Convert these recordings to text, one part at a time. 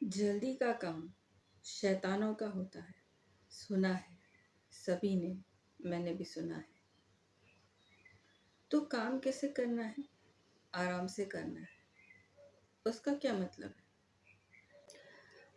जल्दी का काम शैतानों का होता है। सुना है सभी ने, मैंने भी सुना है। तो काम कैसे करना है? आराम से करना है। उसका क्या मतलब है?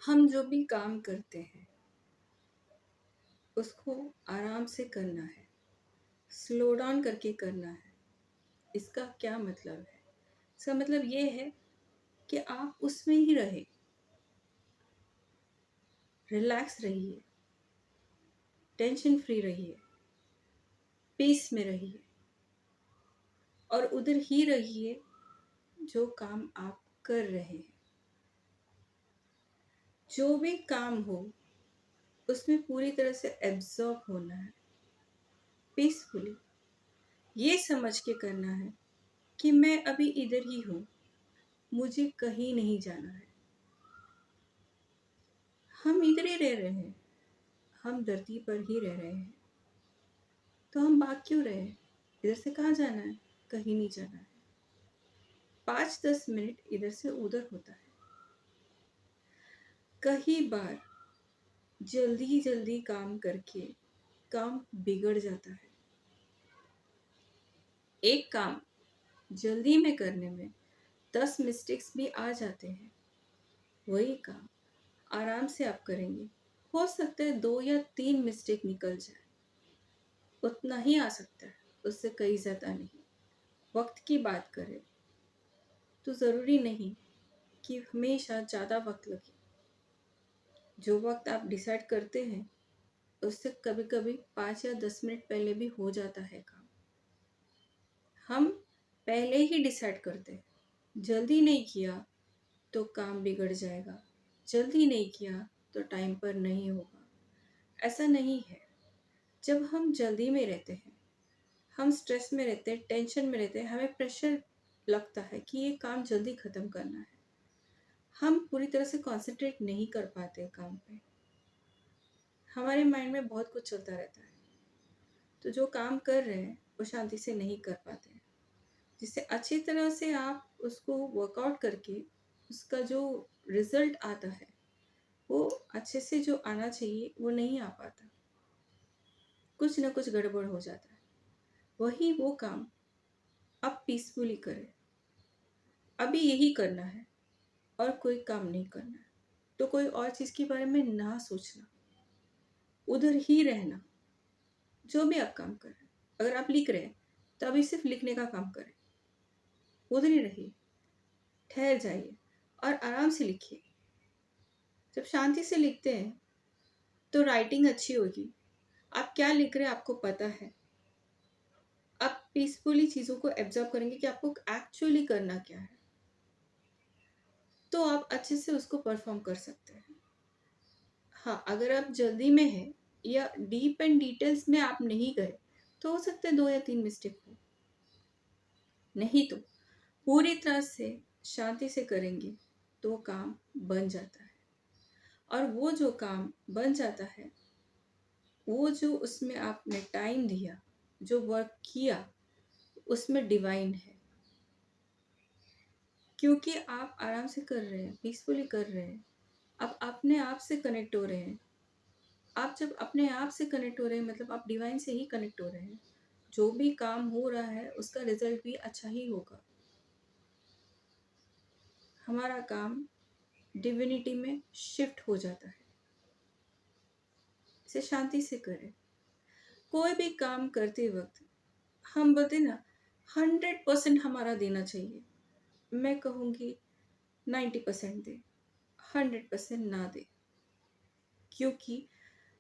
हम जो भी काम करते हैं उसको आराम से करना है, स्लो डाउन करके करना है। इसका क्या मतलब है? इसका मतलब ये है कि आप उसमें ही रहे, रिलैक्स रहिए, टेंशन फ्री रहिए, पीस में रहिए और उधर ही रहिए जो काम आप कर रहे हैं। जो भी काम हो उसमें पूरी तरह से एब्जॉर्ब होना है, पीसफुली। ये समझ के करना है कि मैं अभी इधर ही हूँ, मुझे कहीं नहीं जाना है। हम इधर ही रह रहे हैं, हम धरती पर ही रह रहे हैं, तो हम भाग क्यों रहे हैं? इधर से कहाँ जाना है? कहीं नहीं जाना है। 5-10 मिनट इधर से उधर होता है। कई बार जल्दी जल्दी काम करके काम बिगड़ जाता है। एक काम जल्दी में करने में 10 मिस्टेक्स भी आ जाते हैं। वही काम आराम से आप करेंगे, हो सकता है 2 या 3 मिस्टेक निकल जाए, उतना ही आ सकता है, उससे कहीं ज़्यादा नहीं। वक्त की बात करें तो ज़रूरी नहीं कि हमेशा ज़्यादा वक्त लगे। जो वक्त आप डिसाइड करते हैं उससे कभी कभी 5 या 10 मिनट पहले भी हो जाता है काम। हम पहले ही डिसाइड करते हैं, जल्दी नहीं किया तो काम बिगड़ जाएगा, जल्दी नहीं किया तो टाइम पर नहीं होगा। ऐसा नहीं है। जब हम जल्दी में रहते हैं, हम स्ट्रेस में रहते हैं, टेंशन में रहते हैं, हमें प्रेशर लगता है कि ये काम जल्दी ख़त्म करना है, हम पूरी तरह से कंसंट्रेट नहीं कर पाते काम पे। हमारे माइंड में बहुत कुछ चलता रहता है, तो जो काम कर रहे हैं वो शांति से नहीं कर पाते हैं। जिससे अच्छी तरह से आप उसको वर्कआउट करके उसका जो रिजल्ट आता है वो अच्छे से जो आना चाहिए वो नहीं आ पाता, कुछ ना कुछ गड़बड़ हो जाता है। वही वो काम आप पीसफुली करें। अभी यही करना है और कोई काम नहीं करना है, तो कोई और चीज़ के बारे में ना सोचना, उधर ही रहना। जो भी आप काम कर रहे हैं, अगर आप लिख रहे हैं तो अभी सिर्फ लिखने का काम करें, उधर ही रहिए, ठहर जाइए और आराम से लिखिए। जब शांति से लिखते हैं तो राइटिंग अच्छी होगी। आप क्या लिख रहे हैं आपको पता है, आप पीसफुली चीज़ों को एब्जॉर्ब करेंगे कि आपको एक्चुअली करना क्या है, तो आप अच्छे से उसको परफॉर्म कर सकते हैं। हाँ, अगर आप जल्दी में हैं या डीप एंड डिटेल्स में आप नहीं गए तो हो सकता है 2 या 3 मिस्टेक हो। नहीं तो पूरी तरह से शांति से करेंगे तो काम बन जाता है। और वो जो काम बन जाता है, वो जो उसमें आपने टाइम दिया, जो वर्क किया, उसमें डिवाइन है। क्योंकि आप आराम से कर रहे हैं, पीसफुली कर रहे हैं, आप अपने आप से कनेक्ट हो रहे हैं। आप जब अपने आप से कनेक्ट हो रहे हैं मतलब आप डिवाइन से ही कनेक्ट हो रहे हैं। जो भी काम हो रहा है उसका रिजल्ट भी अच्छा ही होगा। हमारा काम डिविनिटी में शिफ्ट हो जाता है। इसे शांति से करें। कोई भी काम करते वक्त हम बोलते ना 100% हमारा देना चाहिए। मैं कहूँगी 90% दे, 100% ना दे। क्योंकि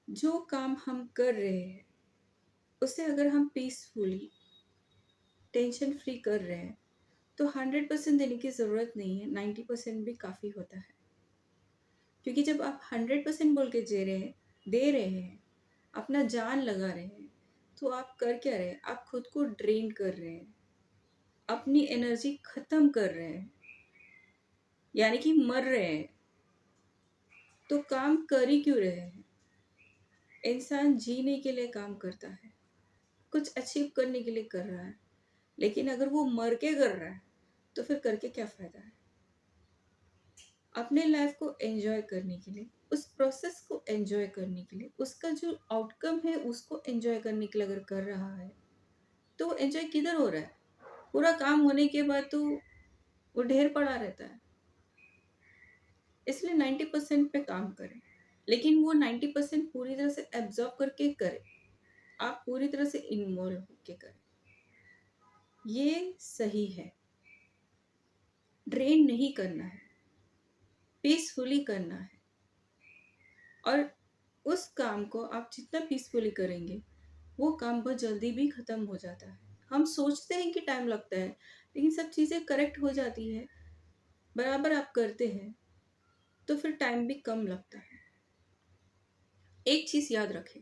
जो काम हम कर रहे हैं उसे अगर हम पीसफुली टेंशन फ्री कर रहे हैं तो 100% देने की ज़रूरत नहीं है, 90% भी काफ़ी होता है। क्योंकि जब आप 100% बोल के दे रहे हैं, अपना जान लगा रहे हैं, तो आप कर क्या रहे हैं? आप खुद को ड्रेन कर रहे हैं, अपनी एनर्जी ख़त्म कर रहे हैं, यानी कि मर रहे हैं। तो काम कर ही क्यों रहे हैं? इंसान जीने के लिए काम करता है, कुछ अचीव करने के लिए कर रहा है। लेकिन अगर वो मर के कर रहा है तो फिर करके क्या फ़ायदा है? अपने लाइफ को एंजॉय करने के लिए, उस प्रोसेस को एंजॉय करने के लिए, उसका जो आउटकम है उसको एंजॉय करने के लिए अगर कर रहा है तो एंजॉय किधर हो रहा है? पूरा काम होने के बाद तो वो ढेर पड़ा रहता है। इसलिए 90% पे काम करें, लेकिन वो 90% पूरी तरह से एब्जॉर्ब करके करें। आप पूरी तरह से इन्वॉल्व होके करें, ये सही है। ड्रेन नहीं करना है, पीसफुली करना है। और उस काम को आप जितना पीसफुली करेंगे वो काम बहुत जल्दी भी ख़त्म हो जाता है। हम सोचते हैं कि टाइम लगता है, लेकिन सब चीज़ें करेक्ट हो जाती है, बराबर आप करते हैं तो फिर टाइम भी कम लगता है। एक चीज़ याद रखें,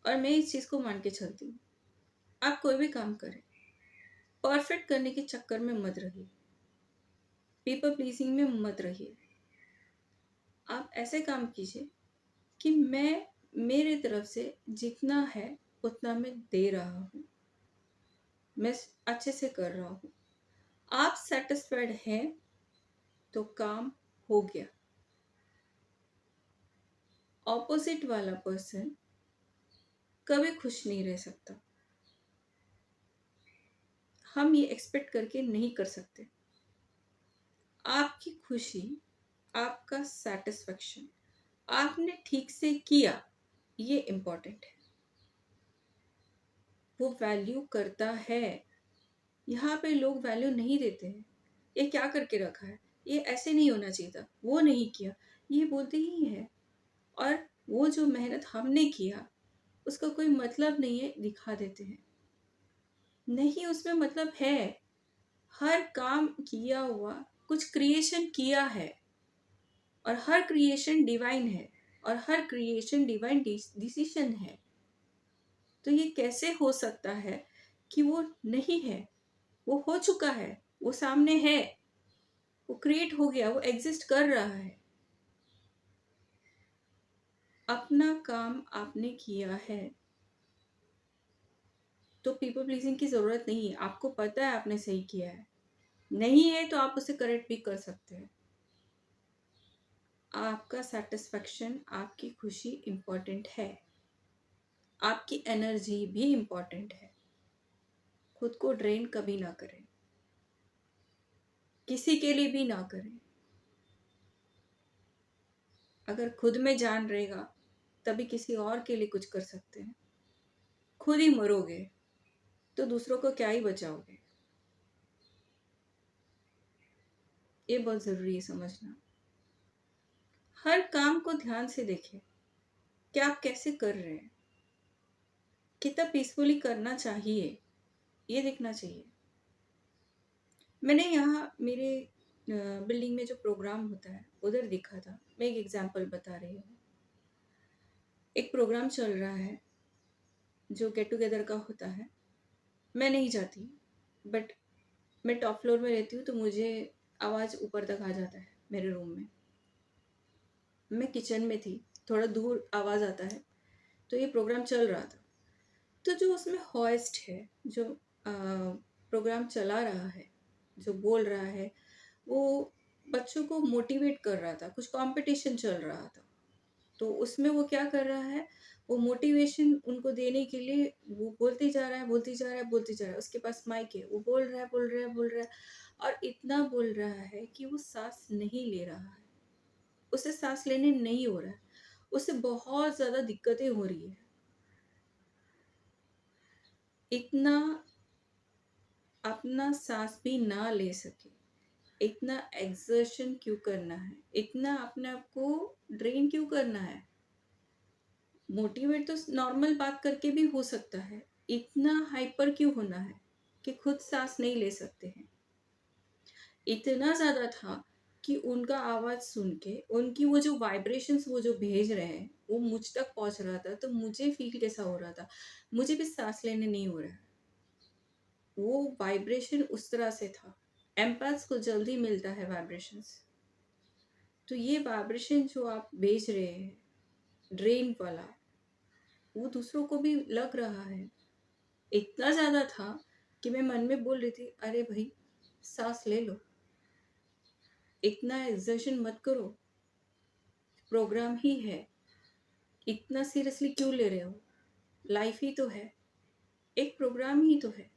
और मैं इस चीज़ को मान के चलती हूँ, आप कोई भी काम करें परफेक्ट करने के चक्कर में मत रहिए, पीपल प्लीजिंग में मत रहिए। आप ऐसे काम कीजिए कि मैं मेरे तरफ से जितना है उतना मैं दे रहा हूँ, मैं अच्छे से कर रहा हूँ। आप सेटिस्फाइड हैं तो काम हो गया। ऑपोजिट वाला पर्सन कभी खुश नहीं रह सकता, हम ये एक्सपेक्ट करके नहीं कर सकते। आपकी खुशी, आपका सेटिस्फेक्शन, आपने ठीक से किया, ये इम्पोर्टेंट है, वो वैल्यू करता है। यहाँ पे लोग वैल्यू नहीं देते हैं, ये क्या करके रखा है, ये ऐसे नहीं होना चाहिए था, वो नहीं किया, ये बोलते ही है। और वो जो मेहनत हमने किया उसका कोई मतलब नहीं है, दिखा देते हैं। नहीं, उसमें मतलब है। हर काम किया हुआ कुछ क्रिएशन किया है, और हर क्रिएशन डिवाइन है, और हर क्रिएशन डिवाइन डिसीजन है। तो ये कैसे हो सकता है कि वो नहीं है? वो हो चुका है, वो सामने है, वो क्रिएट हो गया, वो एग्जिस्ट कर रहा है। अपना काम आपने किया है तो पीपल प्लीजिंग की जरूरत नहीं है। आपको पता है आपने सही किया है, नहीं है तो आप उसे करेक्ट भी कर सकते हैं। आपका सेटिस्फेक्शन, आपकी खुशी इम्पोर्टेंट है, आपकी एनर्जी भी इम्पोर्टेंट है। खुद को ड्रेन कभी ना करें, किसी के लिए भी ना करें। अगर खुद में जान रहेगा तभी किसी और के लिए कुछ कर सकते हैं। खुद ही मरोगे तो दूसरों को क्या ही बचाओगे? ये बहुत ज़रूरी है समझना। हर काम को ध्यान से देखें कि आप कैसे कर रहे हैं, कितना पीसफुली करना चाहिए, ये देखना चाहिए। मैंने यहाँ मेरे बिल्डिंग में जो प्रोग्राम होता है उधर देखा था। मैं एक एग्जांपल बता रही हूँ। एक प्रोग्राम चल रहा है जो गेट टुगेदर का होता है। मैं नहीं जाती, बट मैं टॉप फ्लोर में रहती हूँ तो मुझे आवाज़ ऊपर तक आ जाता है मेरे रूम में। मैं किचन में थी, थोड़ा दूर आवाज़ आता है। तो ये प्रोग्राम चल रहा था, तो जो उसमें हॉस्ट है, जो प्रोग्राम चला रहा है, जो बोल रहा है, वो बच्चों को मोटिवेट कर रहा था। कुछ कंपटीशन चल रहा था, तो उसमें वो क्या कर रहा है, वो मोटिवेशन उनको देने के लिए वो बोलते जा रहा है, बोलते जा रहा है, बोलते जा रहा है। उसके पास माइक है, वो बोल रहा है, बोल रहा है, बोल रहा है, और इतना बोल रहा है कि वो सांस नहीं ले रहा है, उसे सांस लेने नहीं हो रहा है, उसे बहुत ज़्यादा दिक्कतें हो रही है। इतना अपना सांस भी ना ले सके, इतना एक्सर्शन क्यों करना है, इतना अपने आप को ड्रेन क्यों करना है? मोटिवेट तो नॉर्मल बात करके भी हो सकता है, इतना हाइपर क्यों होना है कि खुद सांस नहीं ले सकते हैं? इतना ज़्यादा था कि उनका आवाज़ सुन के, उनकी वो जो वाइब्रेशंस वो जो भेज रहे हैं वो मुझ तक पहुंच रहा था, तो मुझे फील कैसा हो रहा था, मुझे भी सांस लेने नहीं हो रहा है। वो वाइब्रेशन उस तरह से था। एम्पैथ्स को जल्दी मिलता है वाइब्रेशंस। तो ये वाइब्रेशन जो आप भेज रहे हैं ड्रेन वाला, वो दूसरों को भी लग रहा है। इतना ज़्यादा था कि मैं मन में बोल रही थी, अरे भाई सांस ले लो, इतना एग्जर्शन मत करो, प्रोग्राम ही है, इतना सीरियसली क्यों ले रहे हो? लाइफ ही तो है, एक प्रोग्राम ही तो है।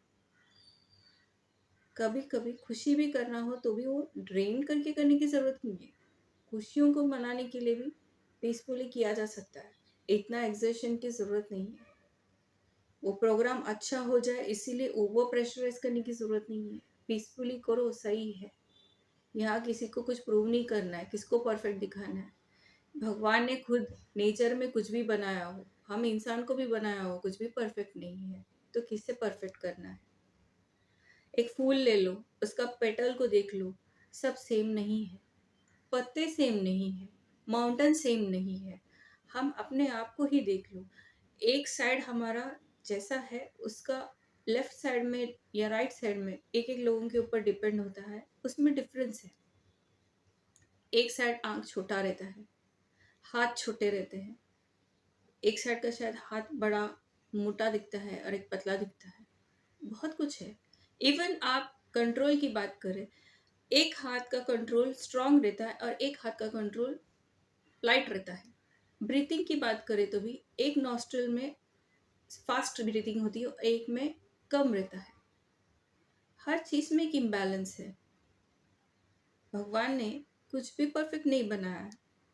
कभी कभी खुशी भी करना हो तो भी वो ड्रेन करके करने की ज़रूरत नहीं है। खुशियों को मनाने के लिए भी पीसफुली किया जा सकता है, इतना एग्जर्शन की ज़रूरत नहीं है। वो प्रोग्राम अच्छा हो जाए इसीलिए ओवर प्रेशराइज करने की ज़रूरत नहीं है। पीसफुली करो, सही है। यहाँ किसी को कुछ प्रूव नहीं करना है, किसको परफेक्ट दिखाना है। भगवान ने खुद नेचर में कुछ भी बनाया हो, हम इंसान को भी बनाया हो, कुछ भी परफेक्ट नहीं है, तो किससे परफेक्ट करना है? एक फूल ले लो, उसका पेटल को देख लो, सब सेम नहीं है, पत्ते सेम नहीं है, माउंटेन सेम नहीं है। हम अपने आप को ही देख लो, एक साइड हमारा जैसा है, उसका लेफ्ट साइड में या राइट साइड में एक एक लोगों के ऊपर डिपेंड होता है, उसमें डिफरेंस है। एक साइड आंख छोटा रहता है, हाथ छोटे रहते हैं, एक साइड का शायद हाथ बड़ा मोटा दिखता है और एक पतला दिखता है, बहुत कुछ है। इवन आप कंट्रोल की बात करें, एक हाथ का कंट्रोल स्ट्रांग रहता है और एक हाथ का कंट्रोल लाइट रहता है। ब्रीथिंग की बात करें तो भी एक नॉस्ट्रल में फास्ट ब्रीथिंग होती है और एक में कम रहता है। हर चीज़ में एक इम्बैलेंस है। भगवान ने कुछ भी परफेक्ट नहीं बनाया है,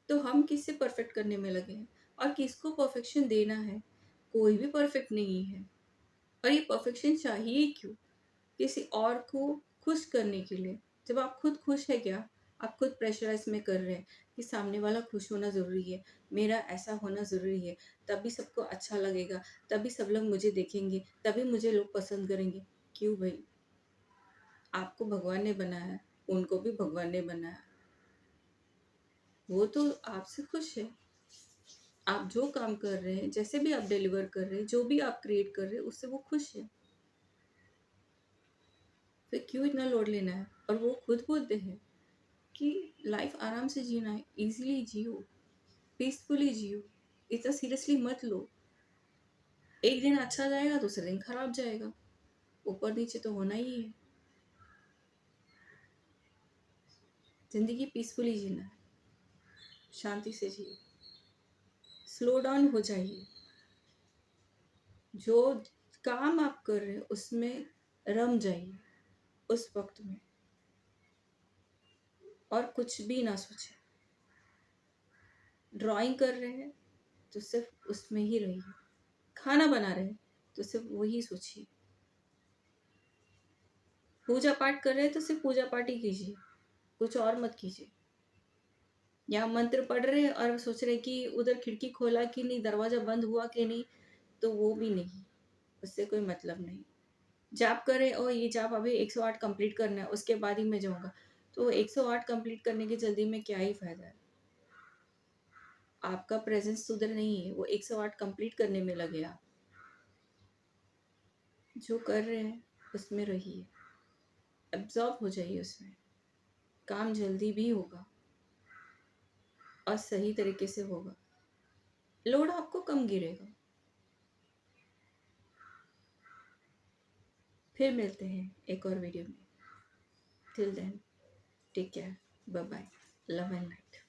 तो हम किससे परफेक्ट करने में लगे हैं? और किसको परफेक्शन देना है? कोई भी परफेक्ट नहीं है। और ये परफेक्शन चाहिए क्यों? किसी और को खुश करने के लिए। जब आप खुद खुश है क्या? आप खुद प्रेशराइज में कर रहे हैं कि सामने वाला खुश होना ज़रूरी है, मेरा ऐसा होना ज़रूरी है, तभी सबको अच्छा लगेगा, तभी सब लोग मुझे देखेंगे, तभी मुझे लोग पसंद करेंगे। क्यों भाई? आपको भगवान ने बनाया है, उनको भी भगवान ने बनाया, वो तो आपसे खुश है। आप जो काम कर रहे हैं, जैसे भी आप डिलीवर कर रहे हैं, जो भी आप क्रिएट कर रहे हैं, उससे वो खुश है। फिर क्यों इतना लोड लेना है? और वो खुद बोलते हैं कि लाइफ आराम से जीना है, इजीली जियो, पीसफुली जियो, इतना सीरियसली मत लो। एक दिन अच्छा जाएगा, दूसरे दिन खराब जाएगा, ऊपर नीचे तो होना ही है। जिंदगी पीसफुली जीना है, शांति से जियो, स्लो डाउन हो जाइए। जो काम आप कर रहे हैं उसमें रम जाइए उस वक्त में, और कुछ भी ना सोचे। ड्राइंग कर रहे हैं तो सिर्फ उसमें ही रहिए, खाना बना रहे हैं तो सिर्फ वही सोचिए, पूजा पाठ कर रहे हैं तो सिर्फ पूजा पाठ ही कीजिए, कुछ और मत कीजिए। या मंत्र पढ़ रहे हैं और सोच रहे कि उधर खिड़की खोला कि नहीं, दरवाजा बंद हुआ कि नहीं, तो वो भी नहीं, उससे कोई मतलब नहीं। जाप करे और ये जाप अभी 108 कंप्लीट करना है, उसके बाद ही मैं जाऊंगा, तो 108 कंप्लीट करने की जल्दी में क्या ही फायदा है? आपका प्रेजेंस उधर नहीं है, वो 108 कंप्लीट करने में लगे आप। जो कर रहे हैं उसमें रहिए, एब्जॉर्ब हो जाइए उसमें, काम जल्दी भी होगा और सही तरीके से होगा, लोड आपको कम गिरेगा। फिर मिलते हैं एक और वीडियो में। Till then, take care, bye bye, love and light.